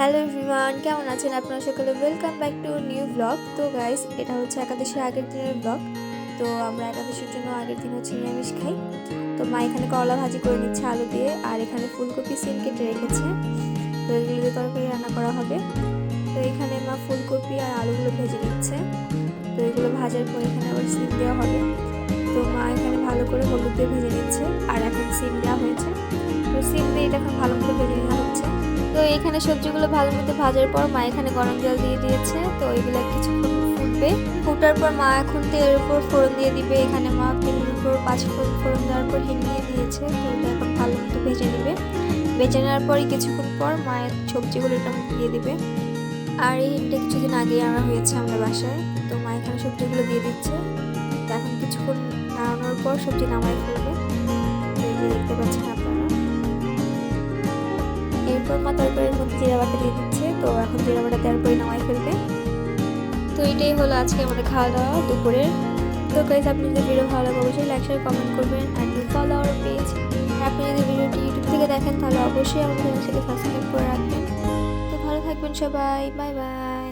Hello everyone, কেমন আছেন আপনারা সকলে? Welcome back to new blog. তো গাইস, এটা হচ্ছে একাদশীর আগের দিনের ব্লগ। তো আমরা একাদশীর জন্য আগের দিন হচ্ছে নিরামিষ খাই। তো মা এখানে করলা ভাজি করে নিচ্ছে আলু দিয়ে, আর এখানে ফুলকপি সিম কেটে রেখেছে। তো এগুলো দিয়ে তরকারি রান্না করা হবে। তো এখানে মা ফুলকপি আর আলুগুলো ভেজে নিচ্ছে। তো এগুলো ভাজার পর এখানে আবার সিম দেওয়া হবে। তো মা এখানে ভালো করে হলুদ দিয়ে ভেজে নিচ্ছে, আর এখন সিম দেওয়া হয়েছে। তো সিম দিয়ে এটা এখন ভালো করে ভেজে নেওয়া হচ্ছে। তো এখানে সবজিগুলো ভালো মতো ভাজার পর মা এখানে গরম জল দিয়ে দিয়েছে। তো এগুলো কিছুক্ষণ ফুটবে। ফুটার পর মা এখন তেলের উপর ফোড়ন দিয়ে দিবে। এখানে মা তেলের উপর 5 ফোড়ন দেওয়ার পর হিং দিয়ে দিয়েছে। তো এটা এখন ভালো মতো ভেজে নেবে। ভেজে নেওয়ার পরই কিছুক্ষণ পর মায়ের সবজিগুলো এটা দিয়ে দিবে। আর এই হিংটা কিছুদিন আগেই আনা হয়েছে আমরা বাসায়। তো মা এখানে সবজিগুলো দিয়ে দিচ্ছে। তো এখন কিছুক্ষণ নাড়ানোর পর সবজি নামাই ফেলবে। তো এই যে দেখতে পাচ্ছেন আপনারা। এরপর মা তরকারির মধ্যে জিরা বাটা দিয়ে দিচ্ছে। তো এখন জিরা বাটা দেওয়ার পরে নামাই ফেলবে। তো এটাই হলো আজকে আমাদের খাওয়া দাওয়া দুপুরের। তো গাইস, আপনি যদি ভিডিও ভালো লাগে অবশ্যই লাইক শেয়ার কমেন্ট করবেন, and you follow our page. আপনি যদি ভিডিওটি ইউটিউব থেকে দেখেন তাহলে অবশ্যই আমাদের চ্যানেলটিকে সাবস্ক্রাইব করে রাখবেন। তো ভালো থাকবেন সবাই, বাই বাই।